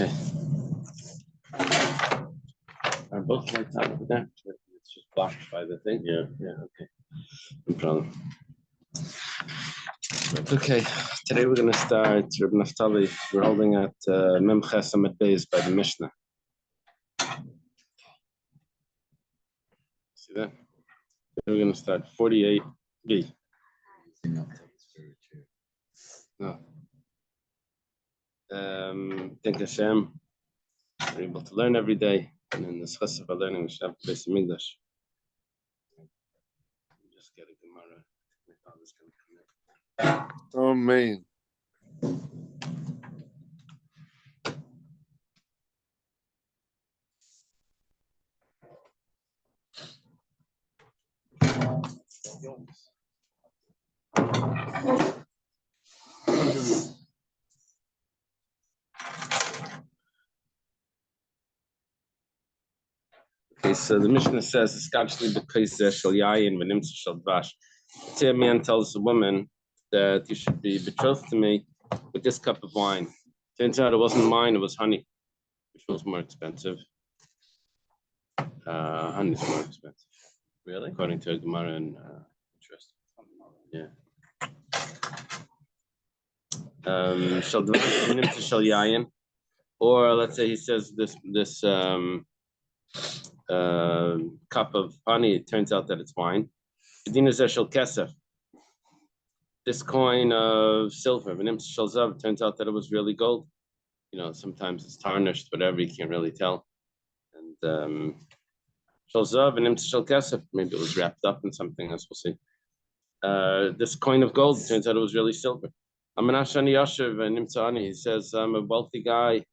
Okay. Are both lights out over there? It's just blocked by the thing. Yeah. Okay. No problem. Okay. Today we're going to start Reb Naftali. We're holding at Mem Ches Amud Beis by the Mishnah. See that? We're going to start 48b. No. Thank Hashem. We're able to learn every day, and in the schus of our learning, we should have the Beis Hamikdash. Just get a Gemara. My father's going to connect. Oh man. Okay, so the Mishnah says, "Eskachli b'kaiseh shel yayin v'nimtza shel dvash." Let's say a man tells a woman that you should be betrothed to me with this cup of wine. Turns out it wasn't mine; it was honey, which was more expensive. Honey's more expensive, Really? according to a Gemara and interest. Yeah. Shel dvash v'nimtza shel yayin, or let's say he says this cup of honey, it turns out that it's wine. This coin of silver, it turns out that it was really gold. You know, sometimes it's tarnished, whatever, you can't really tell. And maybe it was wrapped up in something, as we'll see. This coin of gold, turns out it was really silver. He says, I'm a wealthy guy.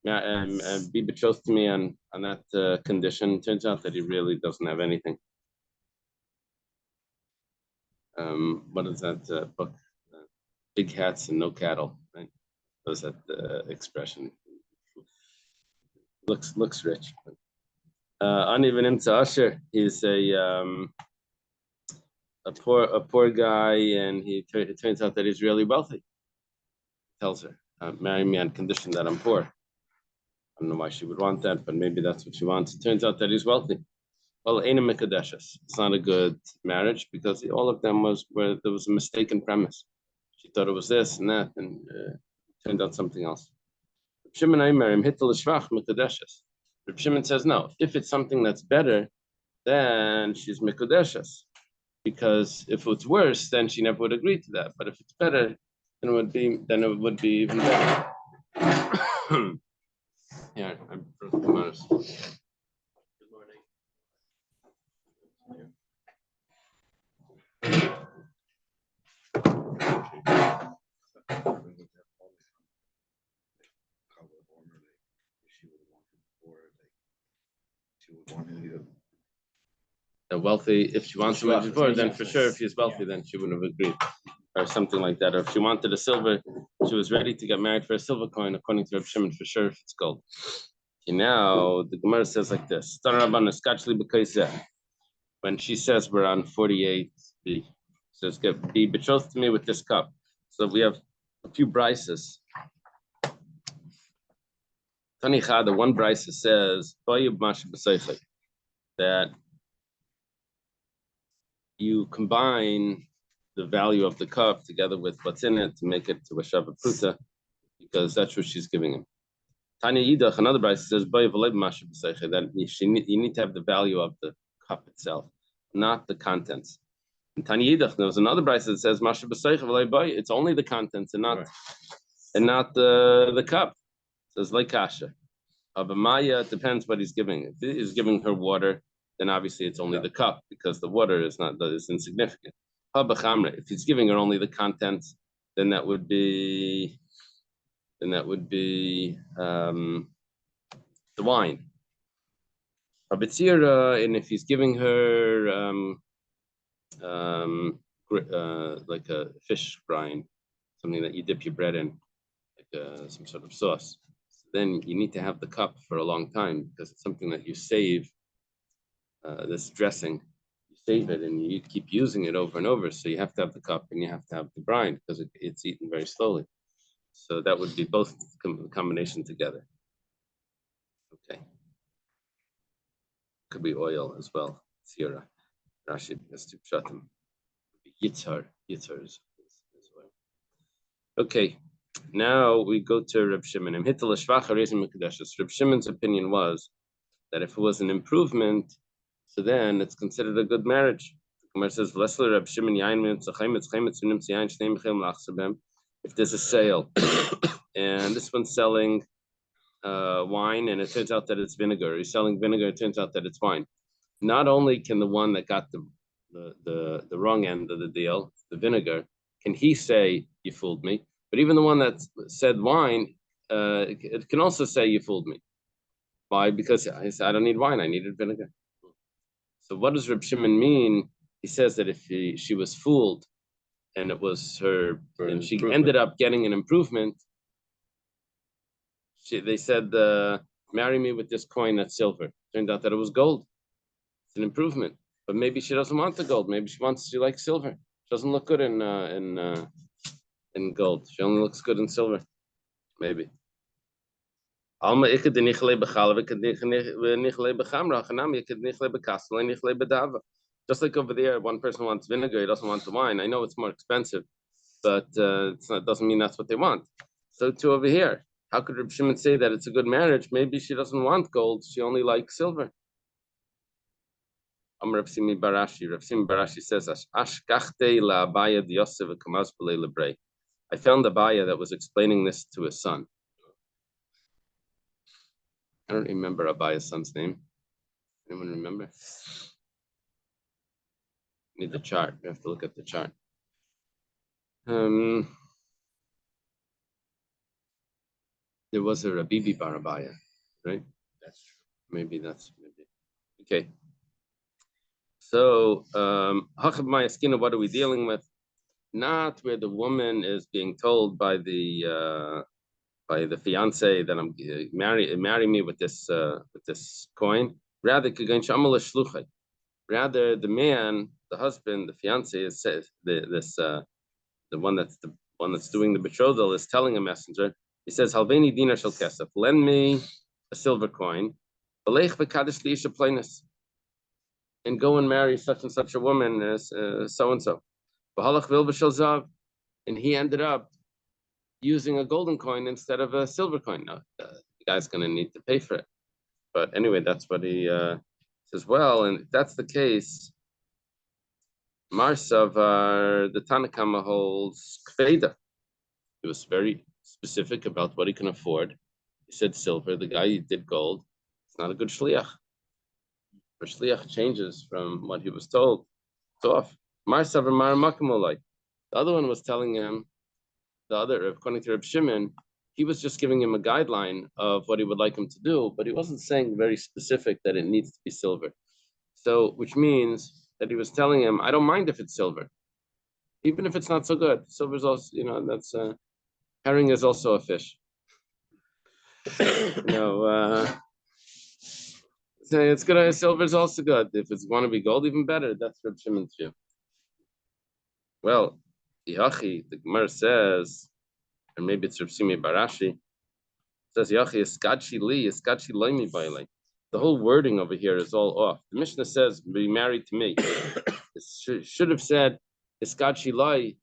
And be betrothed to me on that condition. Turns out that he really doesn't have anything. What is that book? Big hats and no cattle. Right? What is that expression? Looks rich. Uneven imta usher. He's a poor guy, and it turns out that he's really wealthy. He tells her, "Marry me on condition that I'm poor." I don't know why she would want that, but maybe that's what she wants. It turns out that he's wealthy. Well, it's not a good marriage because all of them was where there was a mistaken premise. She thought it was this and that, and it turned out something else. Reb Shimon says no. If it's something that's better, then she's mikudeshes. Because if it's worse, then she never would agree to that. But if it's better, then it would be even better. Yeah, I brought the Gemaras. Good morning. The wealthy, if she wants to make it before, then for sure, if he's wealthy, then she wouldn't have agreed, or something like that. Or if she wanted a silver, she was ready to get married for a silver coin, according to Reb Shimon, for sure, if it's gold. Okay, now the Gemara says like this: when she says we're on 48b, says be betrothed to me with this cup. So we have a few brises. Tanicha, the one brisa says that you combine the value of the cup together with what's in it to make it to a shava pruta, because that's what she's giving him. Tanya Yidach, another brisa says that you need to have the value of the cup itself, not the contents. And Tanya Yidach, there was another brisa that says it's only the contents and not the cup. It says like kasha. Abamaya, it depends what he's giving. If he's giving her water, then obviously it's only the cup because the water is insignificant. If he's giving her only the contents, then that would be the wine. And if he's giving her like a fish brine, something that you dip your bread in, like some sort of sauce, then you need to have the cup for a long time because it's something that you save. This dressing, you save it and you keep using it over and over. So you have to have the cup and you have to have the brine because it's eaten very slowly. So that would be both combination together. Okay. Could be oil as well. Sira. Rashi has to shut him. Yitzhar. Yitzhar is oil. Okay. Now we go to Reb Shimon. Reb Shimon's opinion was that if it was an improvement, so then it's considered a good marriage. The Gemara says, if there's a sale and this one's selling wine and it turns out that it's vinegar, he's selling vinegar, it turns out that it's wine. Not only can the one that got the wrong end of the deal, the vinegar, can he say, you fooled me? But even the one that said wine, it can also say, you fooled me. Why? Because I said, I don't need wine, I needed vinegar. So what does Reb Shimon mean? He says that if she was fooled and it was her, and she ended up getting an improvement, they said, marry me with this coin that's silver. Turned out that it was gold. It's an improvement. But maybe she doesn't want the gold. Maybe she likes silver. She doesn't look good in gold. She only looks good in silver. Maybe. Just like over there, one person wants vinegar, he doesn't want the wine. I know it's more expensive, but it doesn't mean that's what they want. So too over here. How could Reb Shimon say that it's a good marriage? Maybe she doesn't want gold, she only likes silver. Rav Simi Barashi says, I found Abaya that was explaining this to his son. I don't remember Abaya's son's name. Anyone remember? Need the chart. We have to look at the chart. There was a Rabibi Bar Abaya, right? That's true. Maybe. Okay. So, Hachab Mayaskina, what are we dealing with? Not where the woman is being told by the fiance that I'm marry me with this coin. Rather, the man, the husband, the fiance says the one that's doing the betrothal is telling a messenger. He says, "Halveni dinar shel kesef, lend me a silver coin, and go and marry such and such a woman as so and so." And he ended up using a golden coin instead of a silver coin. Now, the guy's going to need to pay for it. But anyway, that's what he says. Well, and if that's the case, Marsavar, the Tanakama holds Kveda. He was very specific about what he can afford. He said silver. The guy did gold. It's not a good shliach. For shliach changes from what he was told. It's off. Marsavar Maramakamolai. The other one was telling him, according to Reb Shimon, he was just giving him a guideline of what he would like him to do, but he wasn't saying very specific that it needs to be silver. So, which means that he was telling him, I don't mind if it's silver, even if it's not so good. Silver's also, that's herring is also a fish. So it's good. Silver's also good. If it's going to be gold, even better. That's Reb Shimon's view. Well, Yachi, the Gemara says, or maybe it's Reb Simi Barashi, says Yachi iskachi li, iskachi loimi baile. The whole wording over here is all off. The Mishnah says, be married to me. It should have said, iskachi lai,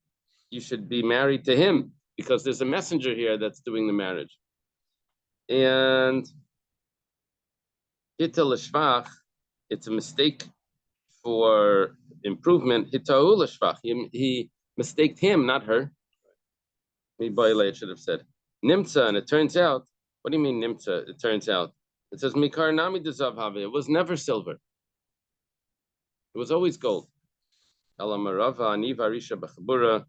you should be married to him, because there's a messenger here that's doing the marriage. And Hita l'shvach, it's a mistake for improvement. Hita'u l'shvach, he mistaked him, not her. It should have said Nimtza, and it turns out. What do you mean Nimtza? It turns out. It says Mikar Nami Dezav Have. It was never silver. It was always gold. Elamarava Aniva Risha Bachabura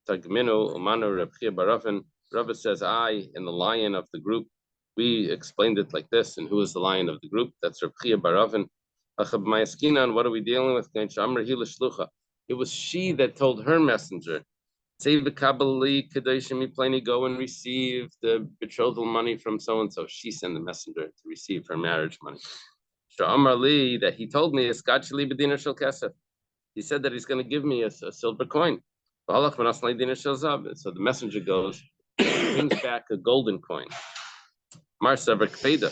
Tagminu Umanu Rabchia Barafin. Rava says, I and the lion of the group. We explained it like this. And who is the lion of the group? That's Rabchia Barafin. Achab Mayaskinan. What are we dealing with? It was she that told her messenger. Save the Kabbali Kiddushin Daf, go and receive the betrothal money from so and so. She sent the messenger to receive her marriage money. Sha'amar Li, that he told me is Gachli B'dinar Shel Kesef. He said that he's going to give me a silver coin. So the messenger goes, brings back a golden coin. Marsa V'Kveda.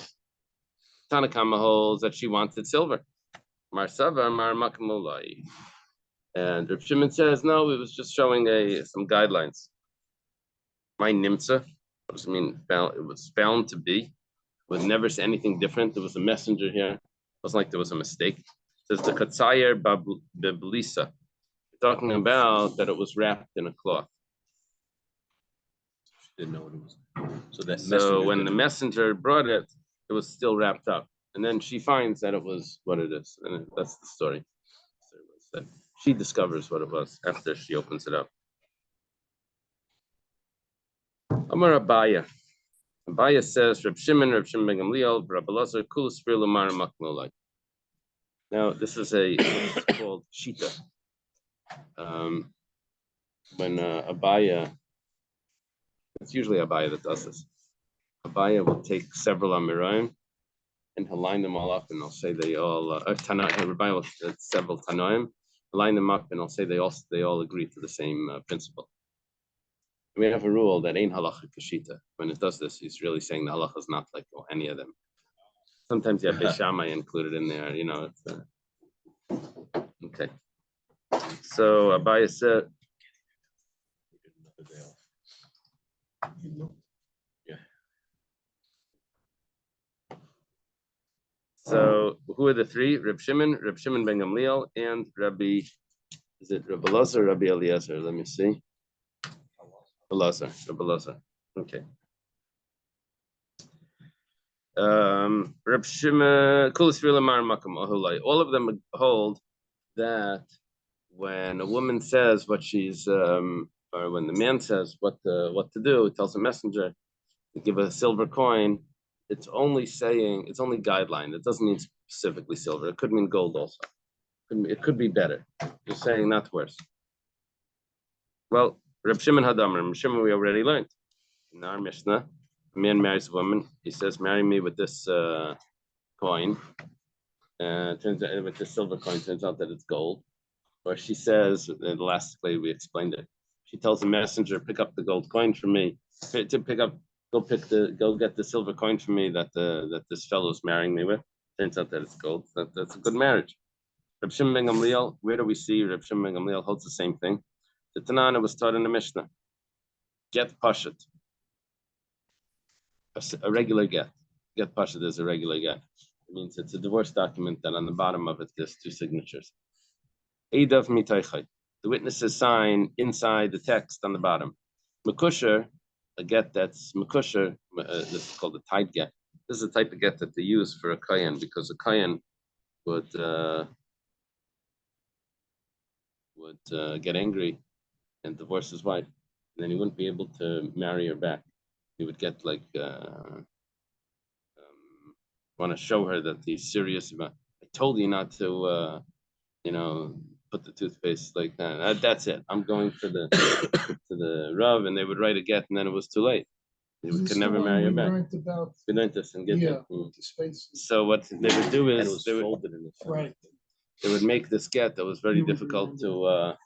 Tanakama holds that she wanted silver. Mar Sava, Mar Makmulai. And Reb Shimon says, no, it was just showing some guidelines. My Nimtza, what does it mean? It was found to be. It would never say anything different. There was a messenger here. It wasn't like there was a mistake. It says the Katsayer Biblisa. Talking about that it was wrapped in a cloth. She didn't know what it was. So when the messenger brought it, it was still wrapped up. And then she finds that it was what it is. And that's the story. That she discovers what it was after she opens it up. Amar Abaya. Abaya says, Reb Shimon ben Gamliel, Reb Elazar, Kul Spir Lamar Makmolai. Now, this is it's called Shita. When Abaya, it's usually Abaya that does this. Abaya will take several Amirayim and he'll line them all up and he'll say they all, Abaya will several Tanoim, line them up and he'll say they all agree to the same principle. We have a rule that ain't halacha kashita. When it does this, he's really saying the halacha is not like any of them. Sometimes you have Beishamai included in there, it's okay. So Abaya said, so who are the three? Reb Shimon ben Gamliel, and Rabbi, is it Rabbi Elazar or Rabbi Eliezer? Let me see. Rabbi Elazar. Okay. Reb Shimon, all of them hold that when a woman says what she's, or when the man says what to do, he tells a messenger to give a silver coin. It's only guideline. It doesn't mean specifically silver. It could mean gold also. It could be better. Just saying not worse. Well, Reb Shimon Hadamar, Reb Shimon we already learned. In our Mishnah, a man marries a woman. He says, marry me with this coin. Turns out with this silver coin, turns out that it's gold. Or she says, the last way we explained it, she tells the messenger, pick up the gold coin for me. Go get the silver coin for me that this fellow's marrying me with. Turns out that it's gold. That's a good marriage. Reb Shimon ben Gamliel, where do we see Reb Shimon ben Gamliel holds the same thing? The Tanana was taught in the Mishnah. Get Pashat. A regular get. Get Pashat is a regular get. It means it's a divorce document that on the bottom of it there's two signatures. Eidav mitaychay. The witnesses sign inside the text on the bottom. Mekusher, a get that's mekusher, this is called a tied get. This is the type of get that they use for a kohen because a kohen would get angry and divorce his wife, and then he wouldn't be able to marry her back. He would get like want to show her that he's serious about. I told you not to, put the toothpaste like that. That's it. I'm going to the Rav, and they would write a get, and then it was too late. He could never marry her back. We learned this and get the space. So what they would do is they would They would make this get that was very difficult to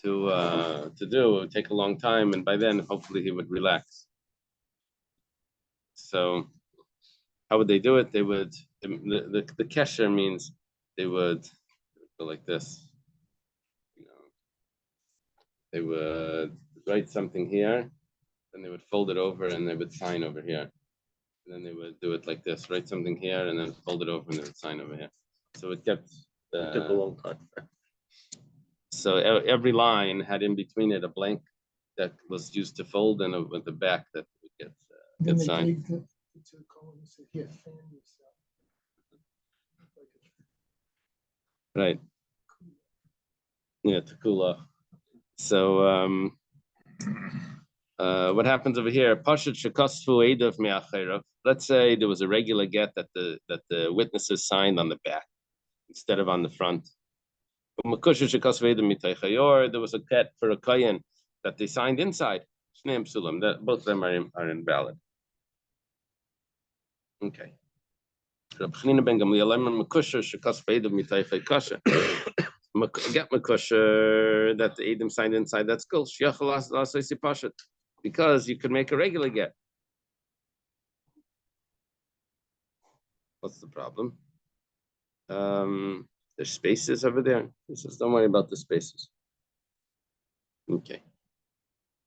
do. It would take a long time, and by then, hopefully, he would relax. So, how would they do it? They would the kesher means they would go like this. They would write something here, then they would fold it over, and they would sign over here. And then they would do it like this: write something here, and then fold it over, and they would sign over here. So it kept. It took a long time. So every line had in between it a blank that was used to fold, and with the back that would get signed. Right. Yeah, to cool off. So what happens over here? Pashat shekasfu eidav me'acherav. Let's say there was a regular get that the witnesses signed on the back instead of on the front. Or there was a get for a kohen that they signed inside. That both of them are invalid. Okay. Get mekusher that the Edom signed inside. That's cool. Because you could make a regular get. What's the problem? There's spaces over there. He says, don't worry about the spaces. Okay.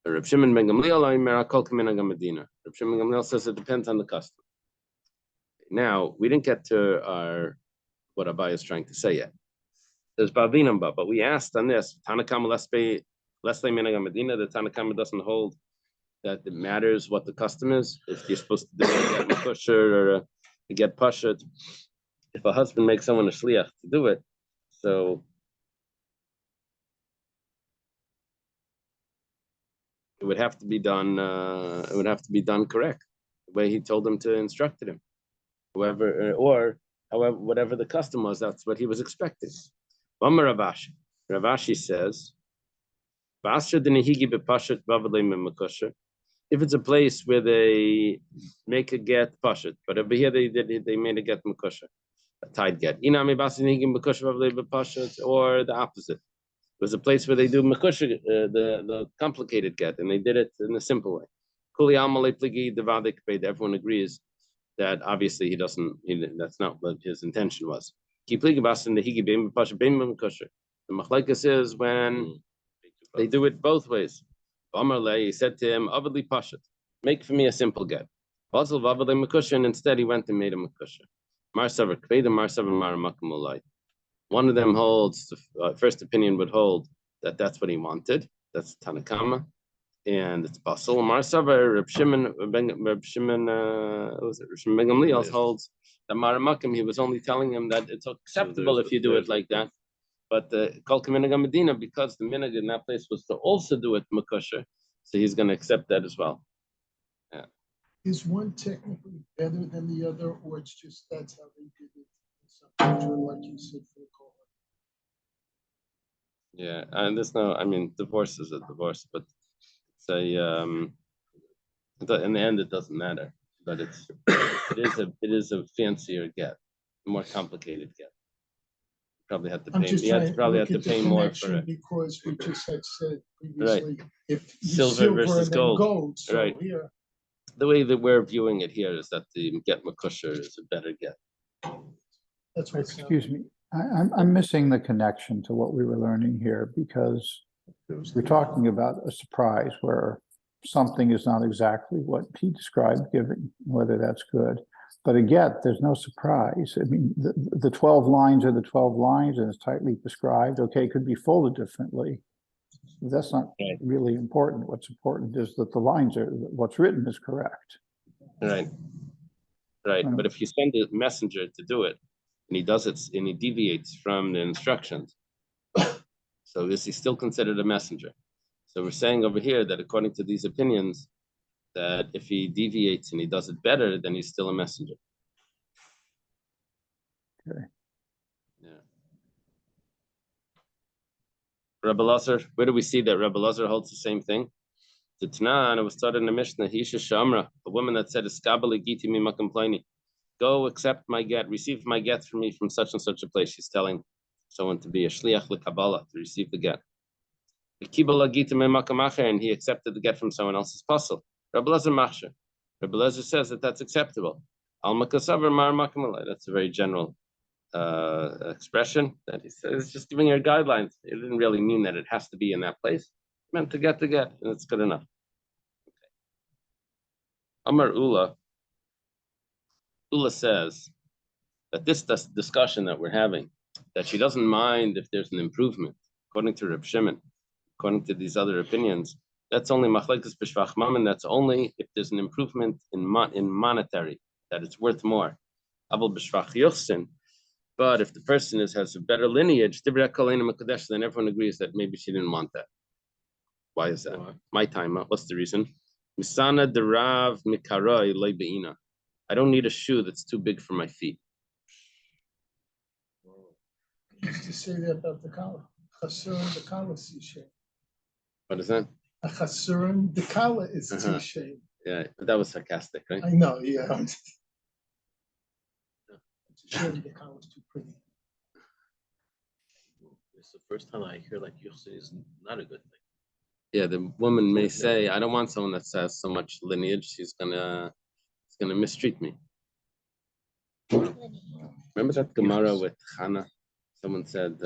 Reb Shimon ben Gamliel says it depends on the custom. Now, we didn't get to what Abai is trying to say yet. There's Bavinamba, but we asked on this, Tanakama Lespe Minagam Medina, the Tanakama doesn't hold that it matters what the custom is. If you're supposed to do it, get pusher or get pushed. If a husband makes someone a shliach to do it, so it would have to be done. It would have to be done correct, the way he told him to instruct him. However, whatever the custom was, that's what he was expecting. Ravashi says, if it's a place where they make a get pashat, but over here they made a get makusha, a tied get. Or the opposite. It was a place where they do makusha, the complicated get, and they did it in a simple way. Everyone agrees that obviously he doesn't. That's not what his intention was. The machlekes is when they do it both ways. He said to him, "Avadli pashat, make for me a simple get." Instead, he went and made a makusha. One of them holds, the first opinion would hold that that's what he wanted. That's Tanakama, and it's Basel. Reb Shimon ben Gamliel holds that Maramakim, he was only telling him that it's acceptable if you do it like that. But the Kol Minhag Medina, because the minhag in that place was to also do it makusha, so he's going to accept that as well. Yeah. Is one technically better than the other, or it's just that's how they did it? Like you said for the Kol. Yeah, and there's no. I mean, divorce is a divorce, but it's a. In the end, it doesn't matter. But it is a fancier get, a more complicated get. Probably have to pay. Have to pay more for it because we just had said previously, right. If silver versus gold. So right. Here, the way that we're viewing it here is that the get makusher is a better get. That's what. Excuse me, I'm missing the connection to what we were learning here, because we're talking about a surprise where something is not exactly what he described giving, whether that's good. But again, there's no surprise. I mean, the 12 lines are the 12 lines and it's tightly prescribed. Okay, it could be folded differently. That's not really important. What's important is that the lines are, what's written is correct. Right. But if you send a messenger to do it, and he does it, and he deviates from the instructions, so is he still considered a messenger? So we're saying over here that according to these opinions, that if he deviates and he does it better, then he's still a messenger. Okay. Yeah. Rebbe Lazar, where do we see that Rebbe Lazar holds the same thing? The Tanan, it was started in the Mishnah, Hisha Shamra, a woman that said, go accept my get, receive my get from me from such and such a place. She's telling someone to be a shliach l'kabbalah, to receive the get. And he accepted the get from someone else's puzzle. Rebbe Lezer says that that's acceptable. That's a very general expression that he says. It's just giving her guidelines. It didn't really mean that it has to be in that place. It meant to get, and it's good enough. Okay. Amar Ula says that this discussion that we're having, that she doesn't mind if there's an improvement, according to Reb Shimon, according to these other opinions, that's only machlekes b'shvach mammon. That's only if there's an improvement in monetary, that it's worth more. Abel b'shvach yochsin. But if the person has a better lineage, then everyone agrees that maybe she didn't want that. Why is that? My time. What's the reason? Misana derav mikaroi leibeina. I don't need a shoe that's too big for my feet. I used to say that about the collar. Chasurin, the collar is T-shaped. What is that? A chasurin, the collar is T-shaped. Yeah, but that was sarcastic, right? I know, yeah. The collar is too pretty. It's the first time I hear like Yuchsin is not a good thing. Yeah, the woman may say, I don't want someone that has so much lineage. She's gonna mistreat me. Remember that Gemara with Hannah? Someone said,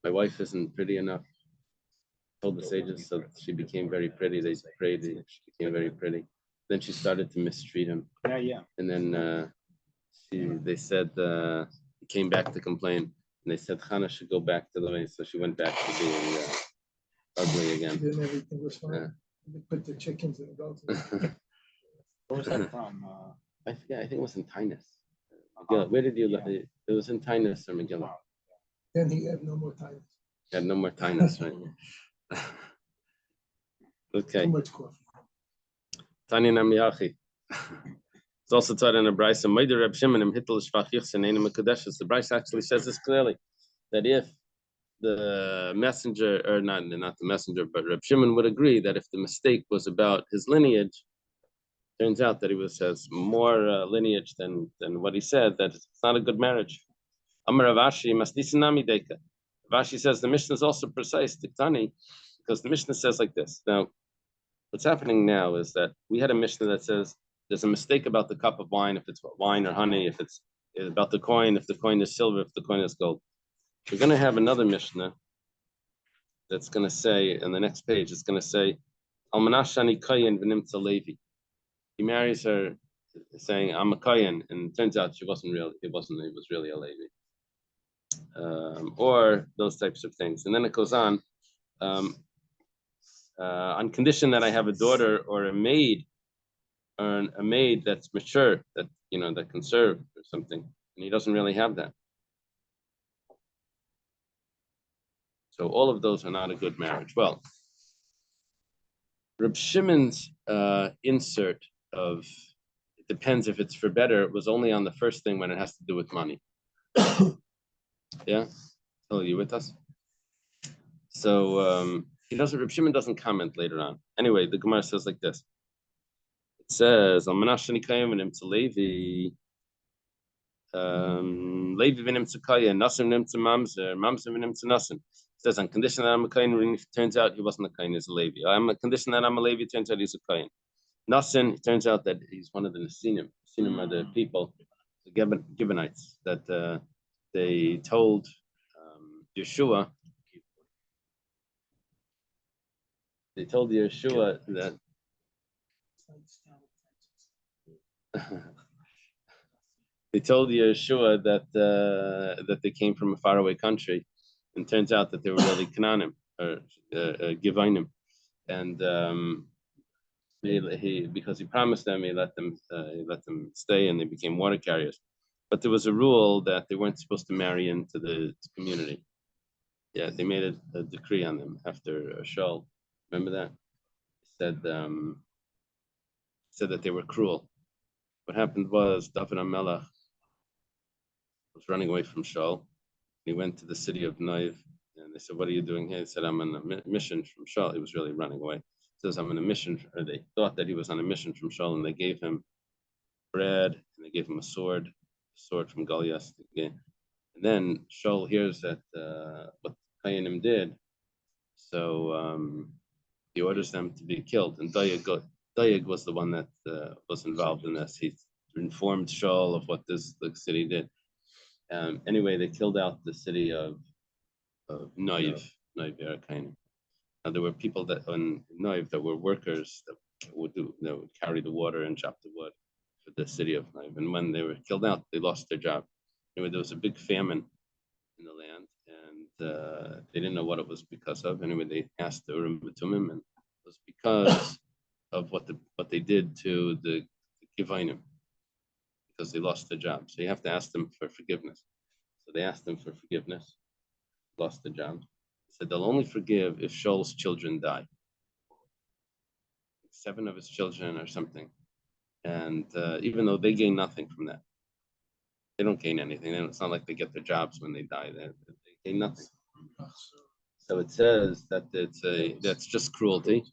my wife isn't pretty enough. Told the sages, so she became very pretty. They prayed, she became very pretty. Then she started to mistreat him. Yeah. And then they said he came back to complain. And they said Hannah should go back to the way. So she went back to being ugly again. Then everything was fine. Yeah. They put the chickens and the goats. Where was that from? I forget. I think it was in Tainus. Megillah. Where did you look? It was in Tainus or Megillah. Then he had no more time. He had no more Tainus, right? Okay. Too much coffee. Tanya Namiyachi. It's also taught in a Brisa. Moeder Reb Shimon im Hittel Shvach Yichsen Einem Mekudeshes. The Brisa actually says this clearly, that if the messenger, or not the messenger, but Reb Shimon would agree that if the mistake was about his lineage, turns out that he has more lineage than what he said, that it's not a good marriage. Amar Ravashi Masnisinami Deka. Ravashi says the Mishnah is also precise, Tiktani, because the Mishnah says like this. Now, what's happening now is that we had a Mishnah that says there's a mistake about the cup of wine, if it's wine or honey, if it's about the coin, if the coin is silver, if the coin is gold. We're going to have another Mishnah that's going to say, in the next page, it's going to say, Almanashani Kayin v'nimtza Levi. He marries her saying, I'm a Kayin, and it turns out he was really a Levi. Or those types of things. And then it goes on condition that I have a daughter or a maid that's mature, that that can serve or something, and he doesn't really have that. So all of those are not a good marriage. Well, Reb Shimon's insert of it depends if it's for better was only on the first thing when it has to do with money. Yeah, are you with us? So Reb Shimon doesn't comment later on. Anyway, the Gemara says like this. It says, Al Menashani Kayim v'nim to Levi. Levi v'nim to Kayim, Nasim v'nim to Mamzer, Mamzer v'nim to Nasim. It says, on condition that I'm a Kayin, it turns out he wasn't a Kayin, he's a Levi. I'm a condition that I'm a Levi, it turns out he's a Kayin. Nasin, it turns out that he's one of the Nasinim. Nasinim are the people, the Gibeonites, that they told Yeshua. They told Yeshua that that they came from a faraway country, and turns out that they were really Canaanim or Givonim, and because he promised them, he let them stay, and they became water carriers. But there was a rule that they weren't supposed to marry into the community. Yeah, they made a decree on them after Shaul. Remember that? Said that they were cruel. What happened was David HaMelech was running away from Shaul. He went to the city of Noiv, and they said, "What are you doing here?" He said, "I'm on a mission from Shaul." He was really running away. He says, "I'm on a mission," or they thought that he was on a mission from Shaul, and they gave him bread, and they gave him a sword from Goliath. And then Shaul hears that what Kayanim did, so he orders them to be killed. And Dayag was the one that was involved in this. He informed Shaul of what the city did. Anyway, they killed out the city of Noiv Yerakain. Now there were people that on Noiv that were workers that would carry the water and chop the wood for the city of Noiv. And when they were killed out, they lost their job. Anyway, there was a big famine in the land, and they didn't know what it was because of. Anyway, they asked the Urim B'tumim, and it was because of what they did to the Givonim, because they lost their job. So you have to ask them for forgiveness. So they asked them for forgiveness, lost their job. They said they'll only forgive if Shaul's children die. 7 of his children or something. And even though they gain nothing from that. They don't gain anything. It's not like they get their jobs when they die. They gain nothing. So it says that that's just cruelty.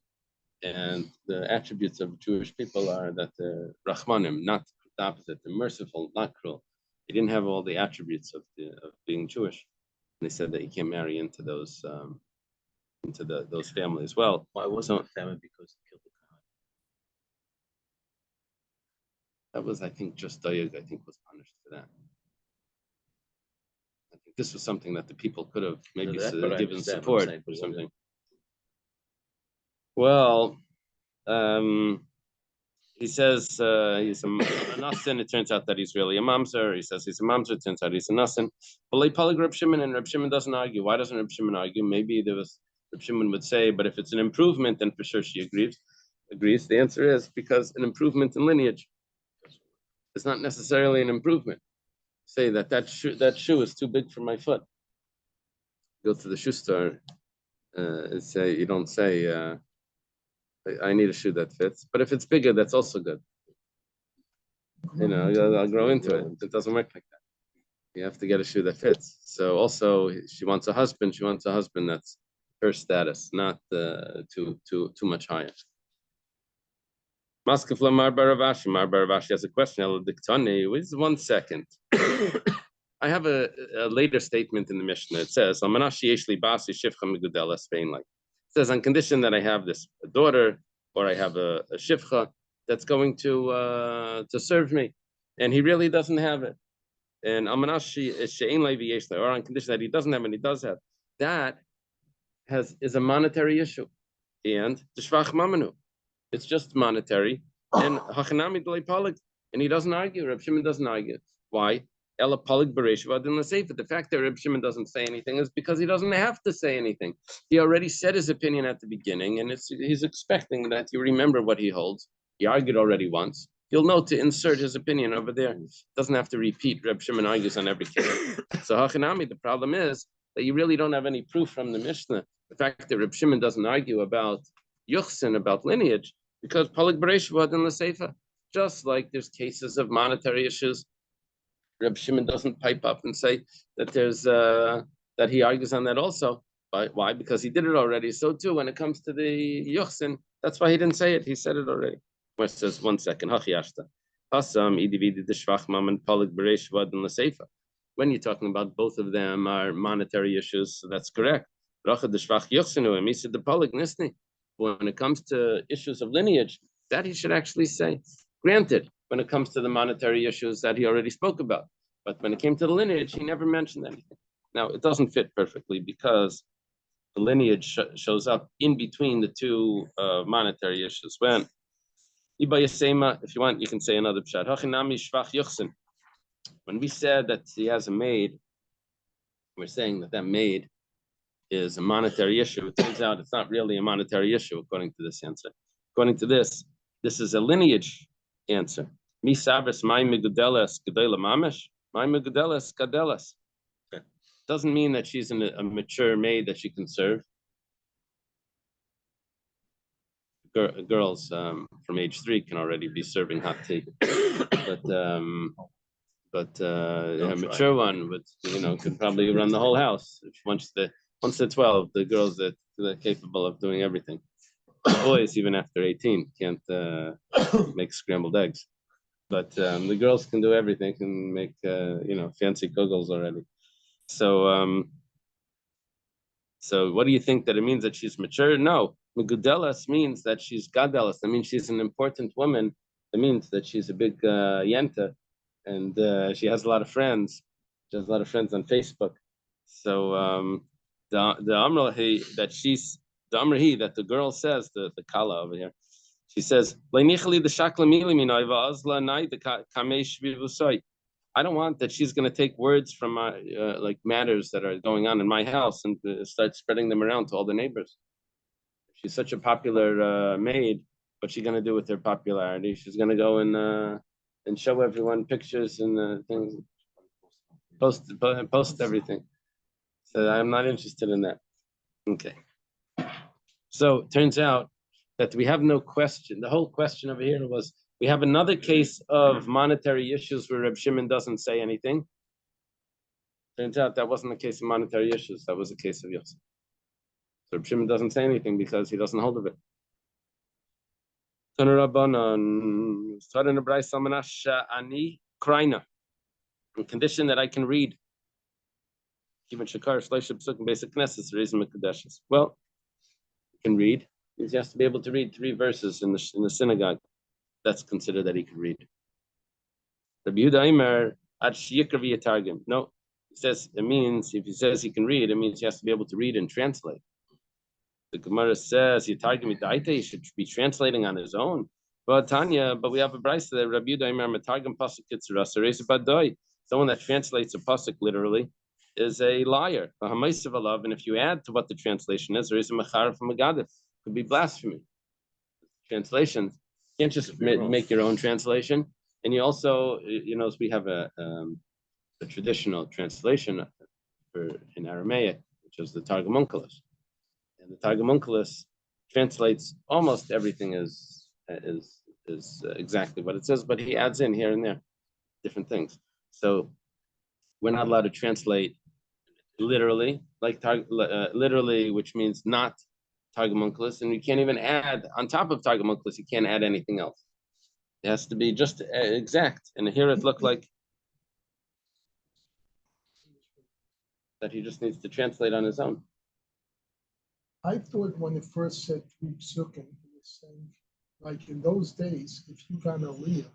And the attributes of Jewish people are that they're Rahmanim, not the opposite. They're merciful, not cruel. They didn't have all the attributes of being Jewish. And they said that you can't marry into those families. Well, Why wasn't it famine? Because he killed the That was, I think, just Doyeg, I think, was punished for that. I think this was something that the people could have maybe given support or something. Well, he says he's a nasin. It turns out that he's really a mamzer. He says he's a mamzer. It turns out he's a nasin. But Reb Shimon, and Reb Shimon doesn't argue. Why doesn't Reb Shimon argue? Maybe Reb Shimon would say, but if it's an improvement, then for sure she agrees. The answer is because an improvement in lineage is not necessarily an improvement. Say that shoe is too big for my foot. Go to the shoe store and say, you don't say, I need a shoe that fits. But if it's bigger, that's also good. I'll grow into it. It doesn't work like that. You have to get a shoe that fits. So also, she wants a husband. She wants a husband that's her status, not too much higher. Maskefla Mar Baravashi. Mar Baravashi has a question. Wait 1 second. I have a later statement in the Mishnah. It says, it says, on condition that I have a daughter or I have a shifcha that's going to serve me, and he really doesn't have it. And or on condition that he doesn't have and he does have, that is a monetary issue. And the shvach mamanu, it's just monetary. And and he doesn't argue. Reb Shimon doesn't argue. Why? The fact that Reb Shimon doesn't say anything is because he doesn't have to say anything. He already said his opinion at the beginning, and he's expecting that you remember what he holds. He argued already once. He'll know to insert his opinion over there. Doesn't have to repeat. Reb Shimon argues on every case. So Hachanami, the problem is that you really don't have any proof from the Mishnah. The fact that Reb Shimon doesn't argue about Yuchsin, about lineage, because Palik Bereshvad in the Seifa. Just like there's cases of monetary issues, Reb Shimon doesn't pipe up and say that there's that he argues on that also. Why? Because he did it already. So too, when it comes to the Yuchsin, that's why he didn't say it. He said it already. Where it says 1 second. When you're talking about both of them are monetary issues, so that's correct. When it comes to issues of lineage, that he should actually say. Granted, when it comes to the monetary issues that he already spoke about, but when it came to the lineage, he never mentioned anything. Now, it doesn't fit perfectly because the lineage shows up in between the two monetary issues. When if you want, you can say another pshat. When we said that he has a maid, we're saying that maid is a monetary issue. It turns out it's not really a monetary issue according to this answer. According to this is a lineage answer. Mi sabres my megudeles gedela mamish, my megudeles kadelas. Doesn't mean that she's a mature maid that she can serve. Girls from age 3 can already be serving hot tea, but a mature one would, could probably run the whole house. Once they're 12, the girls that are capable of doing everything. Boys, even after 18, can't make scrambled eggs, but the girls can do everything, can make fancy kugels already. So what do you think that it means that she's mature? No, megudelas means that she's gadelas. That means she's an important woman. It means that she's a big yenta, and she has a lot of friends. She has a lot of friends on Facebook. So the amrahi that the girl says, the kala over here, she says, I don't want that she's going to take words from like matters that are going on in my house and start spreading them around to all the neighbors. She's such a popular maid. What's she going to do with her popularity? She's going to go and show everyone pictures and things, post everything. So I'm not interested in that. Okay. So it turns out that we have no question. The whole question over here was, we have another case of monetary issues where Reb Shimon doesn't say anything. Turns out that wasn't a case of monetary issues. That was a case of Yosef. So Reb Shimon doesn't say anything because he doesn't hold of it. On condition that I can read. Well, you can read. He has to be able to read 3 verses in the synagogue. That's considered that he can read. Rabbi Yehuda Aimer ad shikra v'yatargim. No, he says it means if he says he can read, it means he has to be able to read and translate. The Gemara says yatargim idaita, he should be translating on his own. But Tanya, but we have a brayso that Rabbi Yehuda Aimer matargim pasuk kitzura sereis badoi. Someone that translates a pasuk literally is a liar. And if you add to what the translation is, there is a mechara from a gadif. Could be blasphemy. Translations. You can't just make your own translation. And you also, we have a traditional translation in Aramaic, which is the Targum Onkelos. And the Targum Onkelos translates almost everything is exactly what it says, but he adds in here and there different things. So we're not allowed to translate literally, literally, which means not Targum Onkelos, and you can't even add on top of Targum Onkelos. You can't add anything else. It has to be just exact. And here it looked like that he just needs to translate on his own. I thought when it first said three psukim, it was saying, like in those days, if you got an aliyah,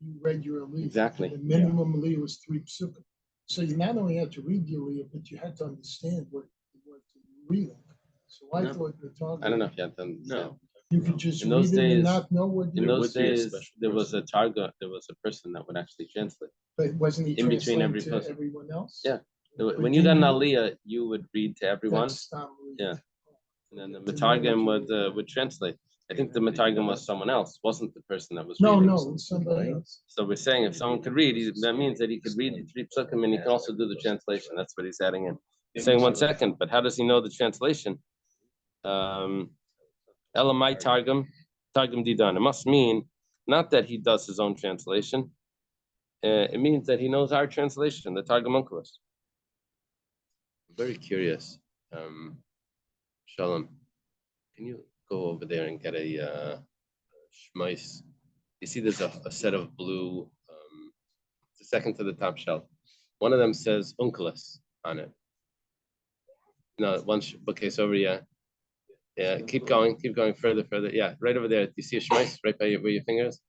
you read your aliyah. Exactly. The minimum aliyah was three psukim. So you not only had to read the aliyah, but you had to understand what you were reading. So I thought the targum. I don't know if you had to understand. No. You could just In read those it days- and not know what In you those days, special there was a targum. There was a person that would actually translate. But wasn't he in between every translating to person. everyone else? Yeah. But When you got an didn't aliyah, you would read to everyone, That's not reading. Yeah. and then the matargum would translate. I think the matargum was someone else, wasn't the person that was No, reading. no, it's somebody else. So we're saying if someone could read, that means that he could read the three psukim and he can also do the translation. That's what he's adding in. He's saying 1 second, but how does he know the translation? Elamai targum didan. It must mean not that he does his own translation. It means that he knows our translation, the Targum Onkelos. I'm very curious. Shalom, can you go over there and get a shmais? You see there's a set of blue, it's the second to the top shelf. One of them says Onkelos on it. No, one bookcase over, yeah. Yeah, keep going further. Yeah, right over there. Do you see a shmais right by where your finger is?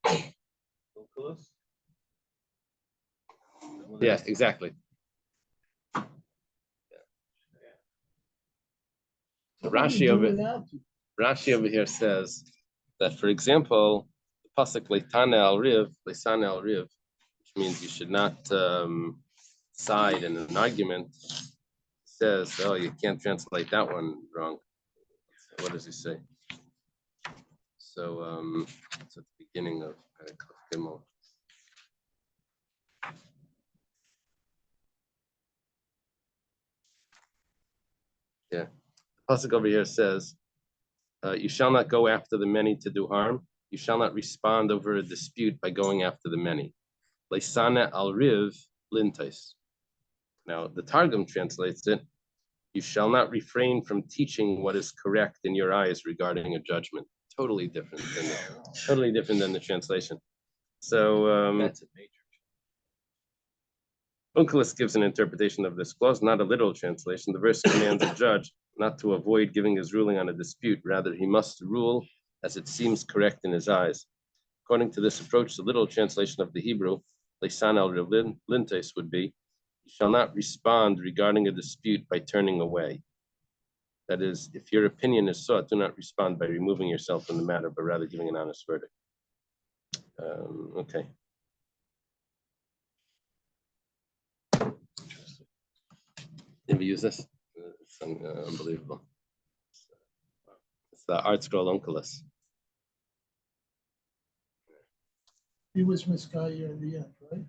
Yeah, exactly. Yeah. So Rashi over here says that, for example, the pasuk Leitana al Riv, which means you should not side in an argument, says, oh, you can't translate that one wrong. What does he say? So it's at the beginning of Gimel. Yeah, the pasuk over here says, "You shall not go after the many to do harm. You shall not respond over a dispute by going after the many." Leisana al riv lintais. Now the Targum translates it, "You shall not refrain from teaching what is correct in your eyes regarding a judgment." Totally different than the translation. So That's a major. Onkelos gives an interpretation of this clause, not a literal translation. The verse commands a judge not to avoid giving his ruling on a dispute. Rather, he must rule as it seems correct in his eyes. According to this approach, the literal translation of the Hebrew, Leisan al lintes, would be, "You shall not respond regarding a dispute by turning away." That is, if your opinion is sought, do not respond by removing yourself from the matter, but rather giving an honest verdict. Okay. Never use this. It's unbelievable. It's the art scroll Onkelos. He was Miskaya in the end, right?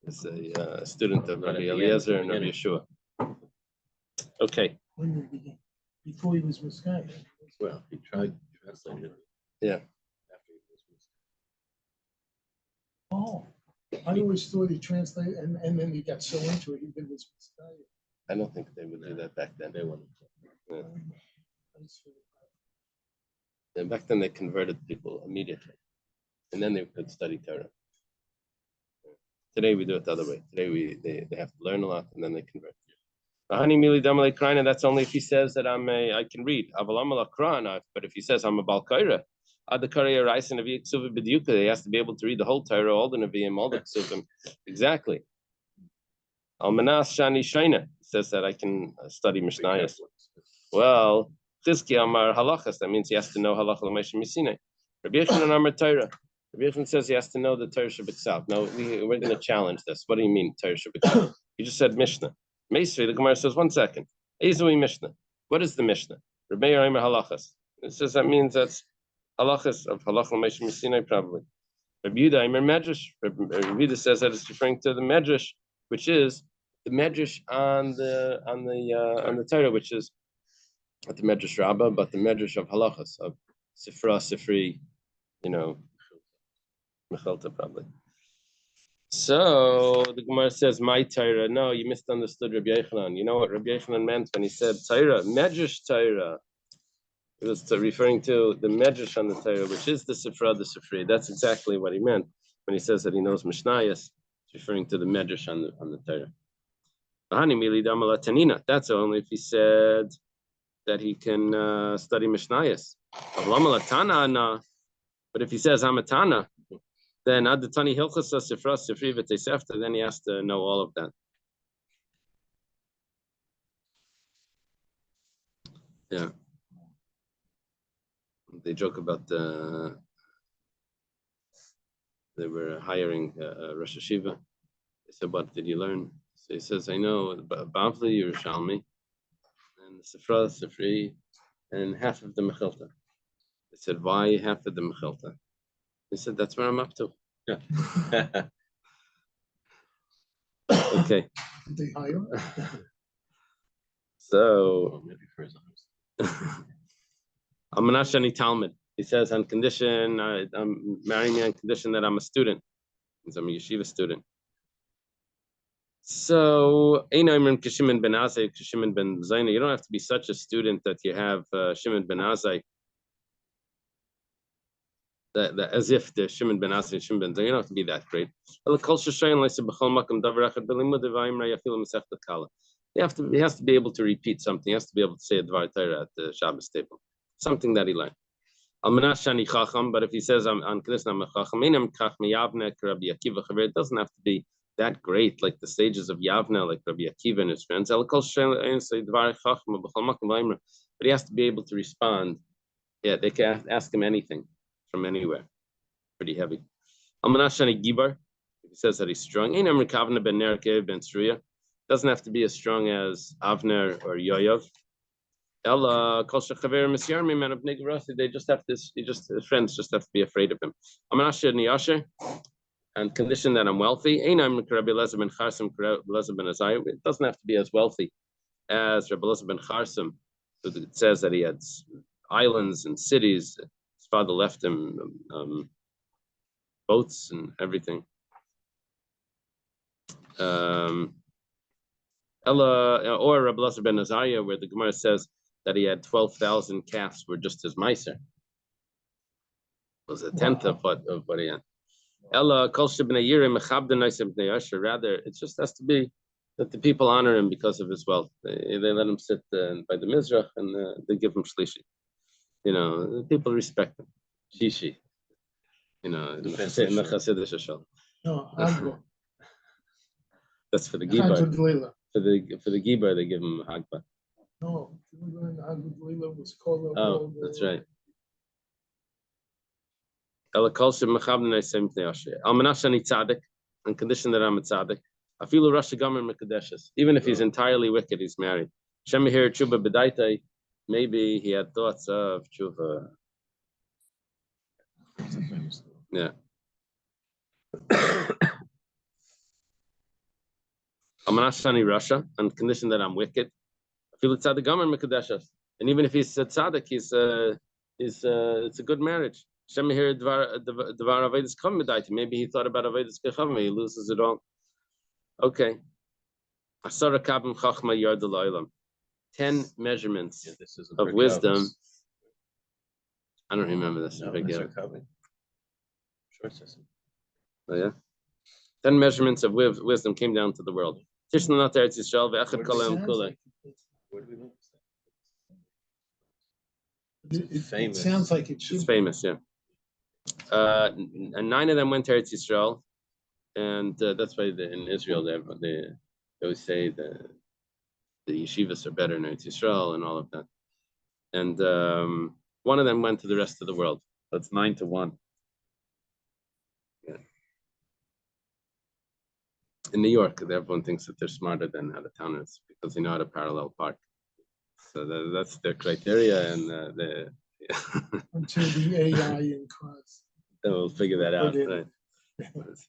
It's a student of Rabbi Eliezer and Rabbi Yeshua. Okay. When did he begin? Before he was Miskaya. Well, he tried to translate it. Yeah. After he was Oh, I always thought he translated and then he got so into it, he did his Miskaya. I don't think they would do that back then. They wouldn't. Yeah. And back then they converted people immediately, and then they could study Torah. Today we do it the other way. Today they have to learn a lot and then they convert. That's only if he says that I can read. But if he says I'm a Balkaira, The Korea Rice and Navi Ksuva B'diuka. He has to be able to read the whole Torah, all the Nevi'im, all the Ksuvim. Exactly. Almanas Shani Shaina says that I can study Mishnayos. Well, Chizki Amar Halachas. That means he has to know Halacha L'Moshe Misine. Rabbi Yochanan Amar Torah. Rabbi Yochanan says he has to know the Torah Shabbat. No, we're going to challenge this. What do you mean Torah Shabbat? You just said Mishnah. Meisri, the Gemara says 1 second. Ezui Mishnah. What is the Mishnah? Rabbi Yochanan Halachas. It says that means that's halachas of halacha l'meishem misinai probably. Rabbi Yehuda Aimer Medrash. Rabbi Yehuda says that it's referring to the Medrash, which is the Medrash on the Torah, which is not the Medrash Rabbah, but the Medrash of halachas of Sifra, Sifri, Mechelta probably. So the Gemara says, "My Torah." No, you misunderstood Rabbi Yochanan. You know what Rabbi Yochanan meant when he said Torah, Medrash Torah. It was referring to the Medrash on the Torah, which is the Sifra, the Sifri. That's exactly what he meant when he says that he knows Mishnayos. It's referring to the Medrash on the Torah. That's only if he said that he can study Mishnayos. But if he says Hamatana, then Adatani Hilchasa Sifra Sifri V'Tesefta, then he has to know all of that. Yeah. They joke about they were hiring Rosh Hashiva. They said, "What did you learn?" So he says, "I know Bavli Yerushalmi, and the Sifra, Sifri, and half of the Mechilta." They said, "Why half of the Mechilta?" He said, "That's where I'm up to." Yeah. Okay. Did they hire? So. Maybe for his own. Amanashani Talmud. He says on condition, I'm marrying me on condition that I'm a student. Means I'm a yeshiva student. So, Kishimin ben Azai, Kishimin ben Zaina. You don't have to be such a student that you have Shimon ben Azai. As if the Shimon ben Azai, Shimon ben Zaina, you don't have to be that great. He has to be able to repeat something. He has to be able to say a Dvar Torah at the Shabbos table. Something that he learned. But if he says I'm on Kiddushin, I'm a Chacham, it doesn't have to be that great, like the stages of Yavne, like Rabbi Akiva and his friends. But he has to be able to respond. Yeah, they can ask him anything from anywhere. Pretty heavy. If he says that he's strong, doesn't have to be as strong as Avner or Yoav. They just have this. His friends just have to be afraid of him. And condition that I'm wealthy. It doesn't have to be as wealthy as Rabbi Elazar ben Charsim. So it says that he had islands and cities. His father left him boats and everything. Or Rabbi Elazar ben Azariah, where the Gemara says that he had 12,000 calves were just his meiser. It was a tenth of what he had. Rather, it just has to be that the people honor him because of his wealth. They let him sit by the Mizrach and they give him shlishi. The people respect him. Shishi. In the Chassidish Shul. No, Agba. That's for the Gibar. Agba. For the Gibar, they give him Hagba. No, Agba was called. Oh, that's right. On condition that I'm a tzaddik. I feel a Rosh Gomer Mekadeshes. Even if he's entirely wicked, he's married. Shemihir Tshuva B'daitai. Maybe he had thoughts of Tshuva. Yeah. Amanashani Russia, on condition that I'm wicked. I feel a tzaddik Gomer Mekadeshes. And even if he's a tzaddik, it's a good marriage. Maybe he thought about Avedis Kechavim, he loses it all. Okay. 10 measurements of wisdom. I don't remember this. No, Oh, yeah? 10 measurements of wisdom came down to the world. Where do we look? It sounds like it should. It's famous, yeah. And 9 of them went to Eretz Yisrael, and that's why in Israel they always say the yeshivas are better in Eretz Yisrael and all of that. And 1 of them went to the rest of the world. That's 9-1. Yeah. In New York, everyone thinks that they're smarter than out of towners because they know how to parallel park. So that's their criteria, and Until the AI in cars. they will figure that out. Put Right?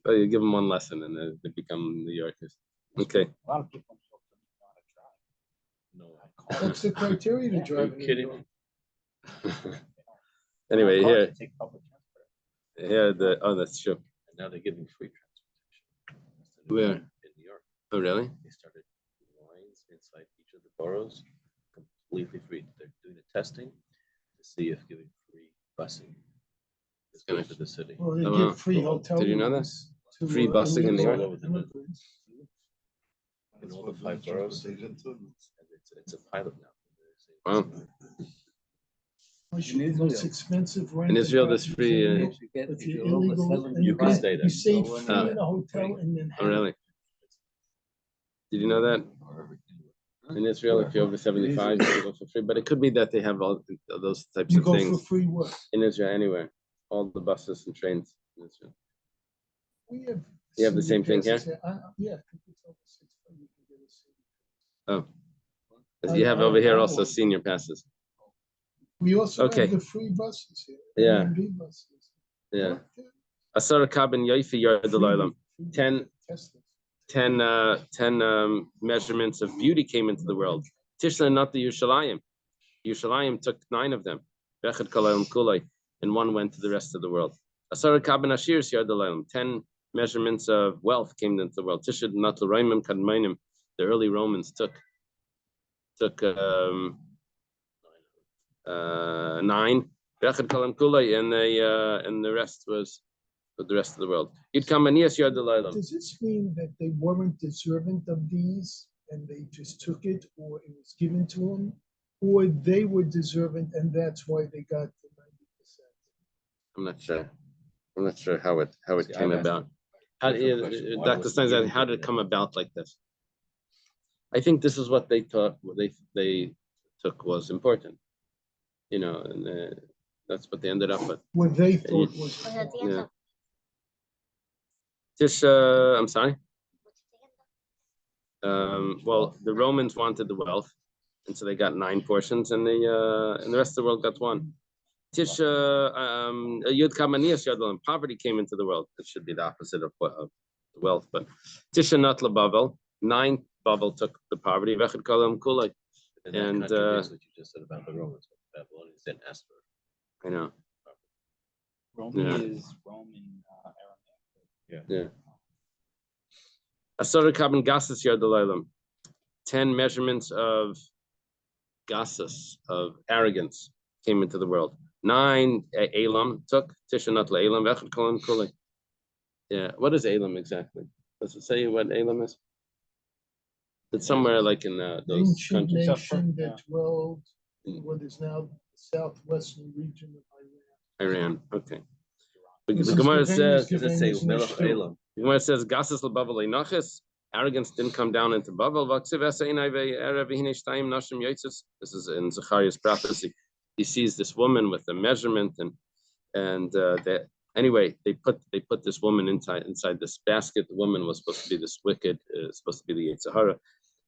So you give them 1 lesson, and they become New Yorkers. Okay. A lot of people don't know how to drive. No. That's the criteria to drive. Are you kidding me? Anyway, Cars here, that take public transport. oh, that's true. And now they're giving free transportation. Where? In New York. Oh, really? They started lines inside each of the boroughs, completely free. They're doing the testing to see if giving free busing is good for the city. Well, they Oh, wow. give free hotel. Did you know that? rooms to, Free busing in New York? illegal immigrants. In all the 5 boroughs, and it's a pilot now. Wow. Most expensive rent. In Israel, there's free. If you're illegal, and You can stay there. You stay free in a hotel in Manhattan. Oh, really? Did you know that? In Israel, if you're over 75, you can go for free. But it could be that they have all those types You of go for things free what? in Israel anywhere. All the buses and trains in Israel. We have. You have the city same thing here? passes. Yeah. I think it's over 6, but you can get a city pass. Oh. You have over here also senior passes. We also Okay. have the free buses here. Yeah. B buses. Yeah. Asara kabin yoifi yardalalam. 10 measurements of beauty came into the world. Tishla not the Yerushalayim. Yerushalayim took 9 of them. Bechad kalayim kulay, and 1 went to the rest of the world. Asara kabin ashirs yardalalam. 10 measurements of wealth came into the world. Tishla not l'raimim kadmainim. The early Romans took 9. Bechad kalayim kulay, and the rest was for the rest of the world. You'd come and yes, yardalalam. Does this mean that they weren't deserving of these and they just took it, or it was given to them, or they were deserving and that's why they got the 90%? I'm not sure how it See, came I've asked about. a different question. Why Dr. was Stein, it how did it given come to them? about like this? I think this is what they thought. What they took was important, and that's what they ended up with. What they thought was. Yeah. Just, I'm sorry. Well, the Romans wanted the wealth, and so they got 9 portions, and the rest of the world got 1. Yud Kamaniyas Yadlam, poverty came into the world. It should be the opposite of wealth, but Tisha not Bavel, 9 Bavel took the poverty. Vechad Kalam Kulay. And that contradicts what you just said about the Romans. The Babylonians didn't ask for it. I know. Roman is Roman Aramaic. Yeah. Asara Kabin Gasas Yardalalam. 10 measurements of Gasas, of arrogance, came into the world. 9 Elam took Tisha not Elam Vechad Kalam Kulay. Yeah. What is Elam exactly? Does it say what Elam is? It's somewhere like in those Ancient countries. nation that dwelled in what is now the southwestern region of Iran. Iran. Okay. This The is Gemara the says, Venus Does it say giving Melech this mission. Elam? the Gemara says, Gasas l'Bavel einachas. Arrogance didn't come down into Bavel. This is in Zechariah's prophecy. He sees this woman with a measurement, and anyway, they put this woman inside this basket. The woman was supposed to be this wicked, supposed to be the Yetzer Hara.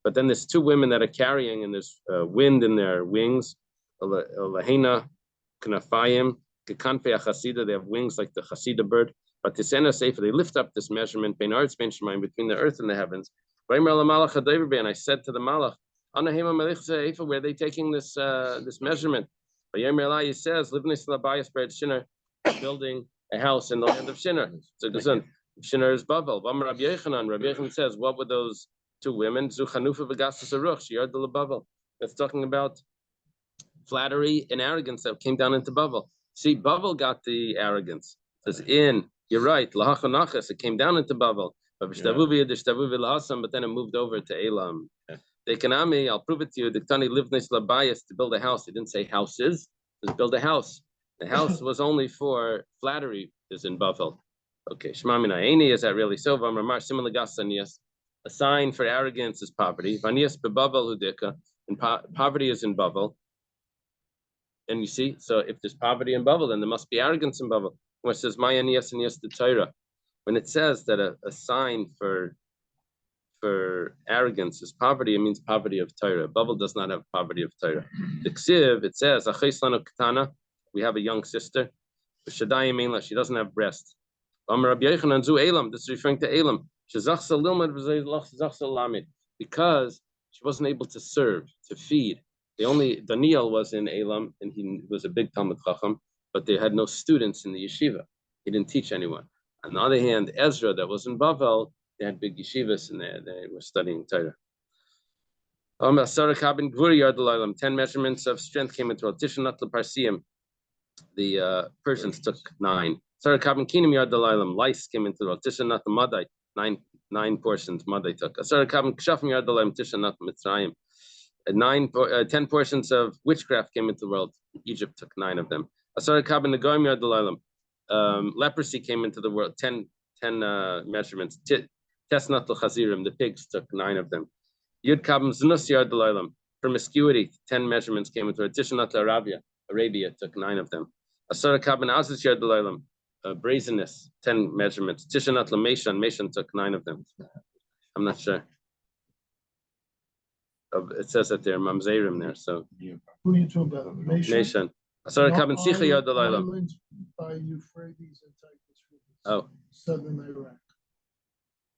But then there's 2 women that are carrying, and there's wind in their wings. Lahena Knafayim, Kekanfe Chasida, they have wings like the Chasida bird. But Tisena Sefer, they lift up this measurement between the earth and the heavens. And I said to the Malach, where are they taking this measurement? He says, building a house in the land of Shinar. So Shinar is Bavel. Rabbi Yochanan says, what were those 2 women? That's talking about flattery and arrogance that came down into Bavel. See, Bavel got the arrogance. It says you're right, it came down into Bavel. But then it moved over to Elam. I'll prove it to you. The Tani lived next to Labayas to build a house. He didn't say houses, just build a house. The house was only for flattery is in Bavel. Okay, Shmamina Aini, is that really so? A sign for arrogance is poverty. Vanias bebavel hudika, and poverty is in Bavel. And you see, so if there's poverty in Bavel, then there must be arrogance in Bavel. When it says Mayanias and Yes the Torah, when it says that a sign for arrogance is poverty, it means poverty of Torah. Bavel does not have poverty of Torah. The Ksiv, it says, we have a young sister. She doesn't have breast. This is referring to Elam. Because she wasn't able to serve, to feed. Daniel was in Elam, and he was a big Talmud Chacham, but they had no students in the yeshiva. He didn't teach anyone. On the other hand, Ezra, that was in Bavel, they had big yeshivas in there. They were studying Torah. 10 measurements of strength came into Tishanat Parsium. The Persians took 9. Lice came into the Tishanat Madai. 9 portions Madai took. 10 portions of witchcraft came into the world. Egypt took 9 of them. Leprosy came into the world. 10 measurements. Tesnat Chazirim, the pigs took 9 of them. Yud Kabim Znus Yard Delilam, promiscuity, 10 measurements came into it. Tishanat Arabia took 9 of them. Asara Kabin Aziz Yard Delilam, brazenness, 10 measurements. Tishanat Meshan took 9 of them. I'm not sure. It says that there, Mamzerim there, so. Who are you talking about? Meshan. Asara Kabin Sicha Yard Delilam. Island by Euphrates and Tigris rivers. Oh. Southern Iraq.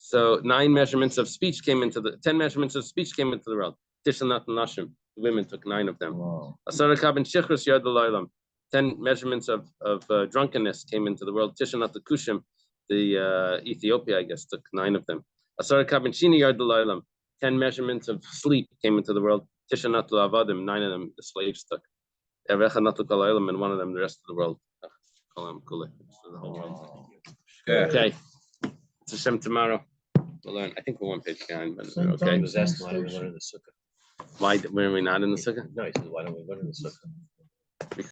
So 10 measurements of speech came into the world. Tishanat Nashim, women took 9 of them. Asara Kabin Shichrus Yard Delilam. 10 measurements of drunkenness came into the world. Tishanat Kushim, the Ethiopia, I guess, took 9 of them. Asara Kabin Shini Yard Delilam. 10 measurements of sleep came into the world. Tishanat Avadim, 9 of them the slaves took. Evechanat Kalaylam, and 1 of them the rest of the world. The whole world. Okay. It's Hashem tomorrow. We'll learn. I think we're 1 page behind, but okay. He was asking why we learn in the sukkah. Why were we not in the sukkah? No, he said, why don't we learn in the sukkah?